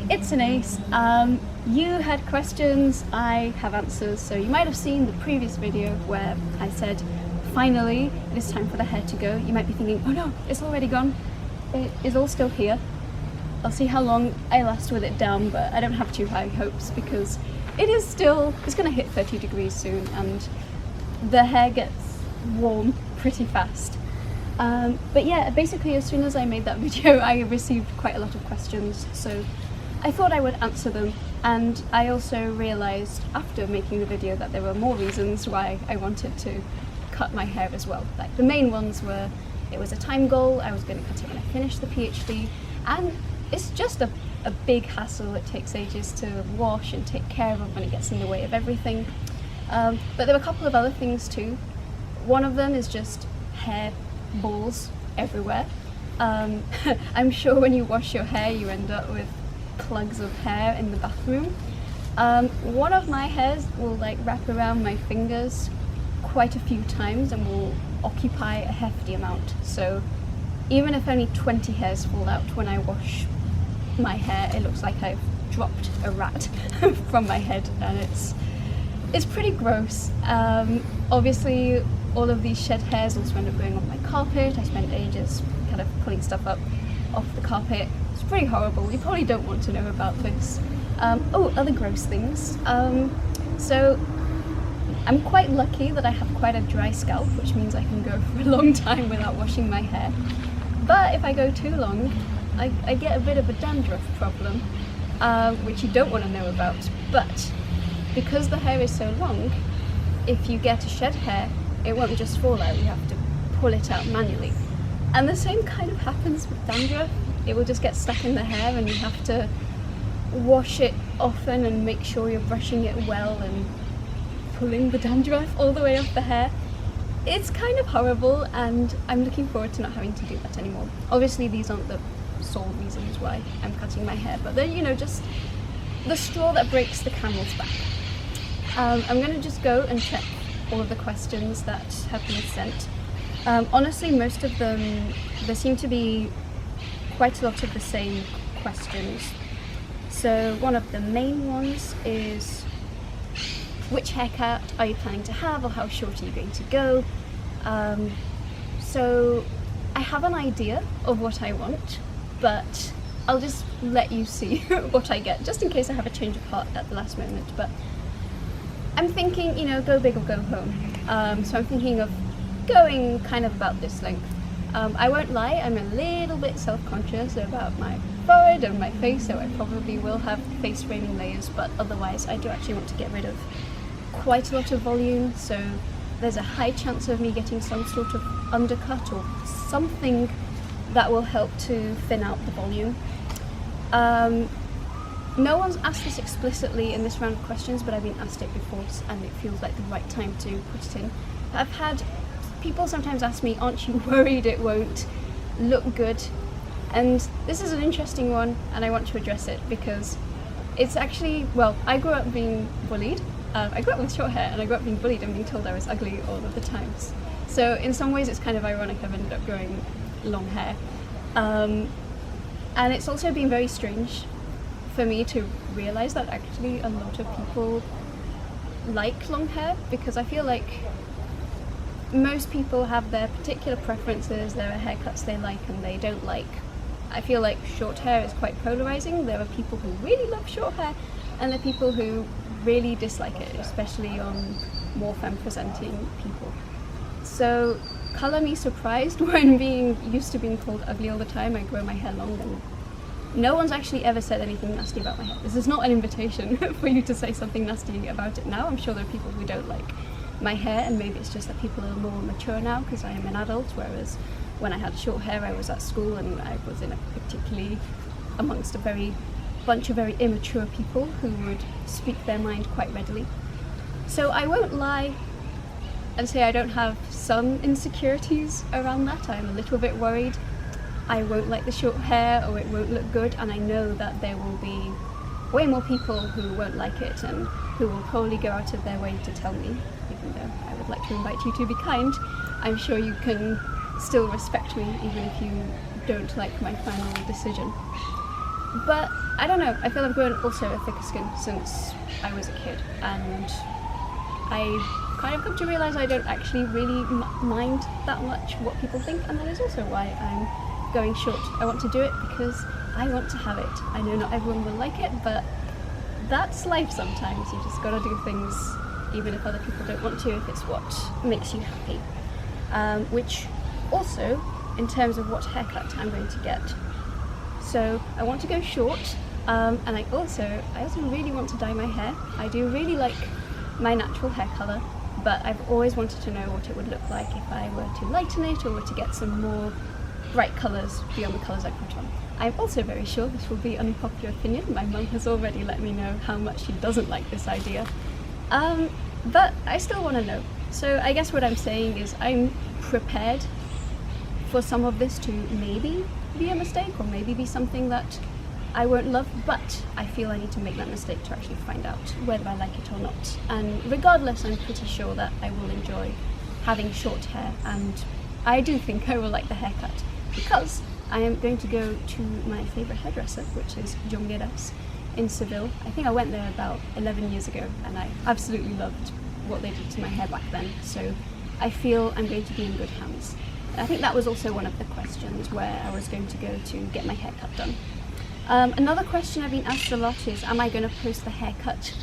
Hey, it's Anais. You had questions, I have answers. So you might have seen the previous video where I said, finally, it is time for the hair to go. You might be thinking, oh no, it's already gone. It is all still here. I'll see how long I last with it down, but I don't have too high hopes because it's gonna hit 30 degrees soon and the hair gets warm pretty fast. But yeah, basically as soon as I made that video, I received quite a lot of questions, so I thought I would answer them. And I also realised after making the video that there were more reasons why I wanted to cut my hair as well. Like the main ones were, it was a time goal, I was going to cut it when I finished the PhD, and it's just a big hassle. It takes ages to wash and take care of and it gets in the way of everything. But there were a couple of other things too. One of them is just hair balls everywhere. I'm sure when you wash your hair you end up with plugs of hair in the bathroom. One of my hairs will like wrap around my fingers quite a few times and will occupy a hefty amount. So even if only 20 hairs fall out when I wash my hair, it looks like I've dropped a rat from my head, and it's pretty gross. Obviously all of these shed hairs also end up going on my carpet. I spent ages kind of pulling stuff up off the carpet. It's pretty horrible. You probably don't want to know about this. Other gross things. So I'm quite lucky that I have quite a dry scalp, which means I can go for a long time without washing my hair. But if I go too long, I get a bit of a dandruff problem, which you don't want to know about. But because the hair is so long, if you get a shed hair, it won't just fall out, you have to pull it out manually. And the same kind of happens with dandruff. It will just get stuck in the hair and you have to wash it often and make sure you're brushing it well and pulling the dandruff all the way off the hair. It's kind of horrible and I'm looking forward to not having to do that anymore. Obviously these aren't the sole reasons why I'm cutting my hair, but they're, you know, just the straw that breaks the camel's back. I'm going to just go and check all of the questions that have been sent. Honestly, most of them, there seem to be quite a lot of the same questions. So one of the main ones is, which haircut are you planning to have, or how short are you going to go? So I have an idea of what I want, but I'll just let you see what I get, just in case I have a change of heart at the last moment. But I'm thinking, you know, go big or go home. So I'm thinking of going kind of about this length. I won't lie, I'm a little bit self-conscious about my forehead and my face, so I probably will have face framing layers, but otherwise I do actually want to get rid of quite a lot of volume, so there's a high chance of me getting some sort of undercut or something that will help to thin out the volume. No one's asked this explicitly in this round of questions, but I've been asked it before and it feels like the right time to put it in. I've had people sometimes ask me, aren't you worried it won't look good? And this is an interesting one and I want to address it because it's actually, well, I grew up being bullied. I grew up with short hair and I grew up being bullied and being told I was ugly all of the times. So in some ways it's kind of ironic I've ended up growing long hair. And it's also been very strange for me to realise that actually a lot of people like long hair, because I feel like most people have their particular preferences, there are haircuts they like and they don't like. I feel like short hair is quite polarising. There are people who really love short hair and there are people who really dislike it, especially on more femme presenting people. So colour me surprised when being used to being called ugly all the time. I grow my hair long and no one's actually ever said anything nasty about my hair. This is not an invitation for you to say something nasty about it now. I'm sure there are people who don't like my hair and maybe it's just that people are more mature now because I am an adult, whereas when I had short hair I was at school and I was in a particularly amongst a bunch of very immature people who would speak their mind quite readily. So I won't lie and say I don't have some insecurities around that. I'm a little bit worried I won't like the short hair or it won't look good, and I know that there will be way more people who won't like it and who will probably go out of their way to tell me, even though I would like to invite you to be kind. I'm sure you can still respect me even if you don't like my final decision. But I don't know, I feel I've grown also a thicker skin since I was a kid, and I kind of come to realise I don't actually really mind that much what people think, and that is also why I'm going short. I want to do it because I want to have it. I know not everyone will like it, but that's life sometimes. You just gotta do things even if other people don't want to, if it's what makes you happy. Which also, in terms of what haircut I'm going to get. So I want to go short, and I also really want to dye my hair. I do really like my natural hair colour, but I've always wanted to know what it would look like if I were to lighten it or were to get some more bright colours beyond the colours I put on. I'm also very sure this will be an unpopular opinion. My mum has already let me know how much she doesn't like this idea. But I still want to know. So I guess what I'm saying is I'm prepared for some of this to maybe be a mistake or maybe be something that I won't love, but I feel I need to make that mistake to actually find out whether I like it or not. And regardless, I'm pretty sure that I will enjoy having short hair, and I do think I will like the haircut because I am going to go to my favourite hairdresser, which is Jongueras in Seville. I think I went there about 11 years ago and I absolutely loved what they did to my hair back then, so I feel I'm going to be in good hands. I think that was also one of the questions where I was going to go to get my haircut done. Another question I've been asked a lot is, am I going to post the haircut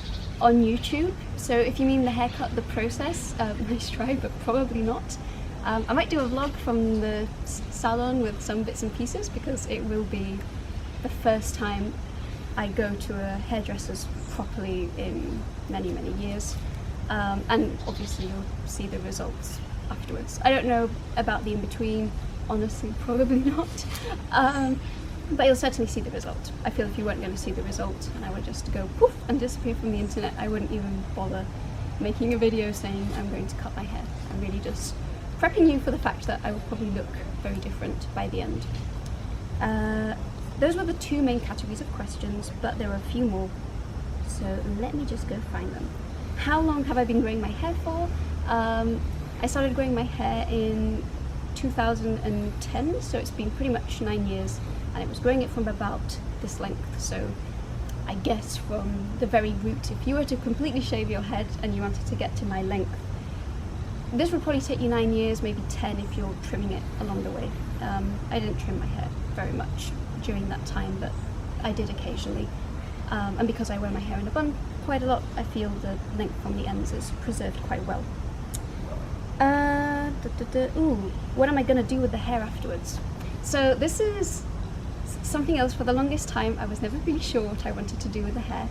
on YouTube? So if you mean the haircut, the process, nice try, but probably not. I might do a vlog from the salon with some bits and pieces because it will be the first time I go to a hairdresser's properly in many, many years. And obviously you'll see the results afterwards. I don't know about the in-between, honestly, probably not. But you'll certainly see the result. I feel if you weren't going to see the result and I were just to go poof and disappear from the internet, I wouldn't even bother making a video saying I'm going to cut my hair. I'm really just prepping you for the fact that I will probably look very different by the end. Those were the two main categories of questions, but there are a few more, so let me just go find them. How long have I been growing my hair for? I started growing my hair in 2010, so it's been pretty much 9 years, and I was growing it from about this length, so I guess from the very root, if you were to completely shave your head and you wanted to get to my length, this would probably take you 9 years, maybe 10 if you're trimming it along the way. I didn't trim my hair very much during that time, but I did occasionally. And because I wear my hair in a bun quite a lot, I feel the length from the ends is preserved quite well. Ooh, what am I gonna do with the hair afterwards? So this is something else. For the longest time, I was never really sure what I wanted to do with the hair.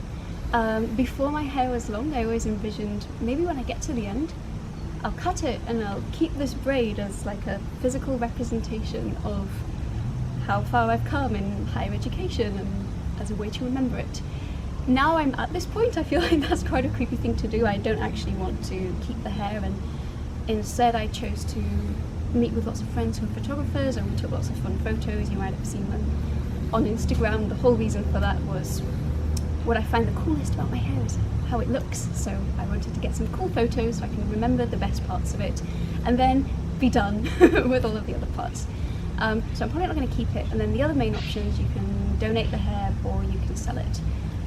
Before my hair was long, I always envisioned maybe when I get to the end, I'll cut it and I'll keep this braid as like a physical representation of how far I've come in higher education and as a way to remember it. Now I'm at this point, I feel like that's quite a creepy thing to do. I don't actually want to keep the hair, and instead I chose to meet with lots of friends who are photographers, and we took lots of fun photos. You might have seen them on Instagram. The whole reason for that was what I find the coolest about my hair is how it looks. So I wanted to get some cool photos so I can remember the best parts of it and then be done with all of the other parts. So I'm probably not going to keep it. And then the other main options, you can donate the hair or you can sell it.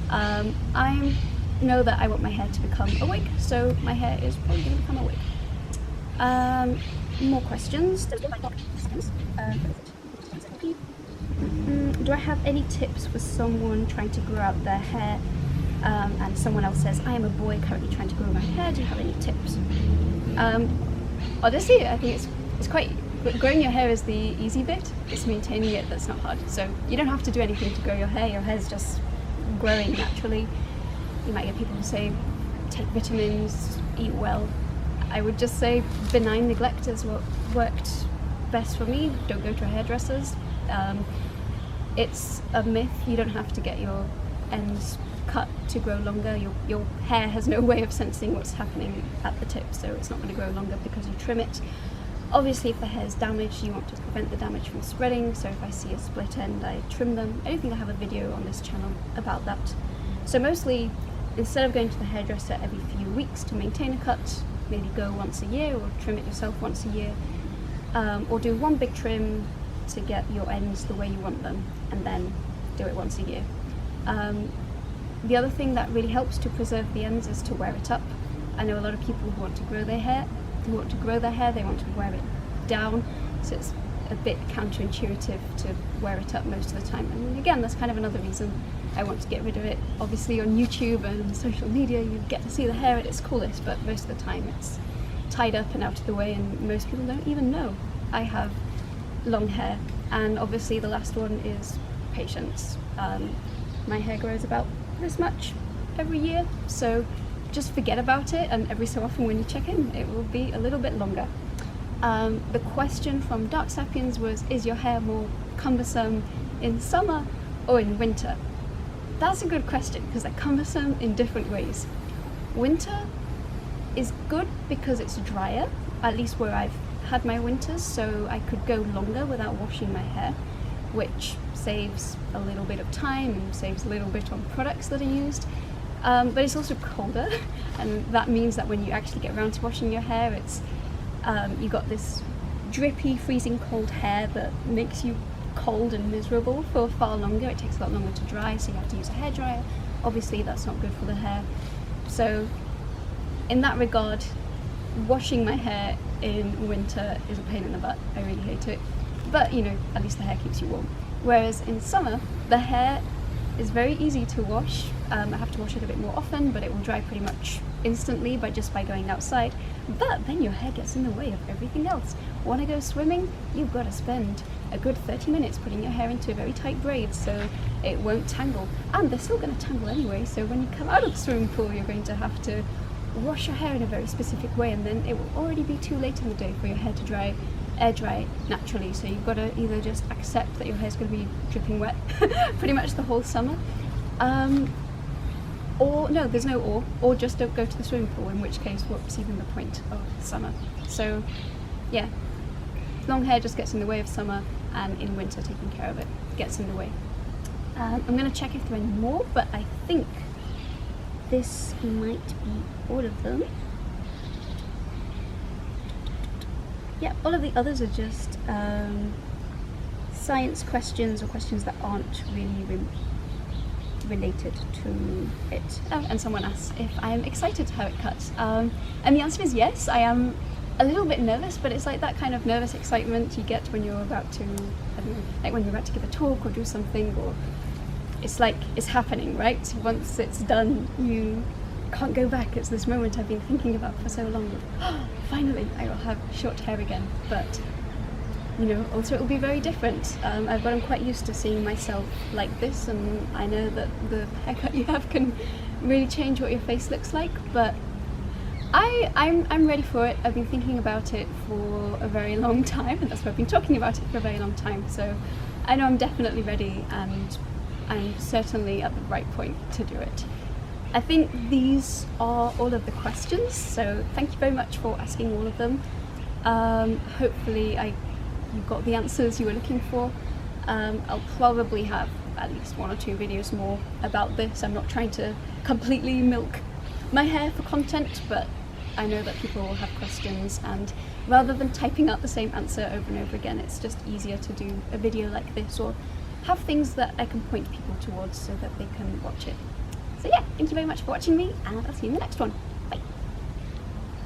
I know that I want my hair to become a wig, so my hair is probably going to become a wig. More questions. Do I have any tips for someone trying to grow out their hair? And someone else says, I am a boy currently trying to grow my hair. Do you have any tips? Honestly, I think it's quite... Growing your hair is the easy bit. It's maintaining it that's not hard. So you don't have to do anything to grow your hair. Your hair's just growing naturally. You might get people who say, take vitamins, eat well. I would just say benign neglect is what worked best for me. Don't go to a hairdresser's. It's a myth. You don't have to get your ends cut to grow longer. Your hair has no way of sensing what's happening at the tip, so it's not going to grow longer because you trim it. Obviously, if the hair is damaged, you want to prevent the damage from spreading, so if I see a split end, I trim them. I don't think I have a video on this channel about that. So mostly, instead of going to the hairdresser every few weeks to maintain a cut, maybe go once a year or trim it yourself once a year, or do one big trim to get your ends the way you want them, and then do it once a year. The other thing that really helps to preserve the ends is to wear it up. I know a lot of people who want to grow their hair, they want to wear it down, so it's a bit counterintuitive to wear it up most of the time. And again, that's kind of another reason I want to get rid of it. Obviously on YouTube and social media you get to see the hair at its coolest, but most of the time it's tied up and out of the way, and most people don't even know I have long hair. And obviously the last one is patience. My hair grows about this much every year, so just forget about it, and every so often when you check in it will be a little bit longer. The question from Dark Sapiens was, is your hair more cumbersome in summer or in winter? That's a good question, because they're cumbersome in different ways. Winter is good because it's drier, at least where I've had my winters, so I could go longer without washing my hair, which saves a little bit of time and saves a little bit on products that are used. But it's also colder, and that means that when you actually get around to washing your hair, it's you got this drippy, freezing cold hair that makes you cold and miserable for far longer. It takes a lot longer to dry, so you have to use a hairdryer. Obviously that's not good for the hair. So in that regard, washing my hair in winter is a pain in the butt. I really hate it. But you know, at least the hair keeps you warm. Whereas in summer, the hair is very easy to wash. I have to wash it a bit more often, but it will dry pretty much instantly by going outside. But then your hair gets in the way of everything else. Want to go swimming? You've got to spend a good 30 minutes putting your hair into a very tight braid so it won't tangle. And they're still going to tangle anyway, so when you come out of the swimming pool you're going to have to wash your hair in a very specific way, and then it will already be too late in the day for your hair to air dry naturally. So you've got to either just accept that your hair's going to be dripping wet pretty much the whole summer, or no, there's no or just don't go to the swimming pool, in which case what's even the point of summer? So yeah, long hair just gets in the way of summer, and in winter taking care of it gets in the way. I'm going to check if there are any more, but I think this might be all of them. Yeah, all of the others are just science questions, or questions that aren't really related to it. Oh, and someone asked if I'm excited to have it cut. And the answer is yes. I am a little bit nervous, but it's like that kind of nervous excitement you get when you're about to, I don't know, like when you're about to give a talk or do something, or it's like it's happening, right? Once it's done, you can't go back. It's this moment I've been thinking about for so long. Finally, I will have short hair again. But you know, also it will be very different. I've gotten quite used to seeing myself like this, and I know that the haircut you have can really change what your face looks like, but I'm ready for it. I've been thinking about it for a very long time, and that's why I've been talking about it for a very long time, so I know I'm definitely ready, and I'm certainly at the right point to do it. I think these are all of the questions, so thank you very much for asking all of them. Hopefully you got the answers you were looking for. I'll probably have at least 1 or 2 videos more about this. I'm not trying to completely milk my hair for content, but I know that people will have questions, and rather than typing out the same answer over and over again, it's just easier to do a video like this, or have things that I can point people towards so that they can watch it. So yeah, thank you very much for watching me, and I'll see you in the next one.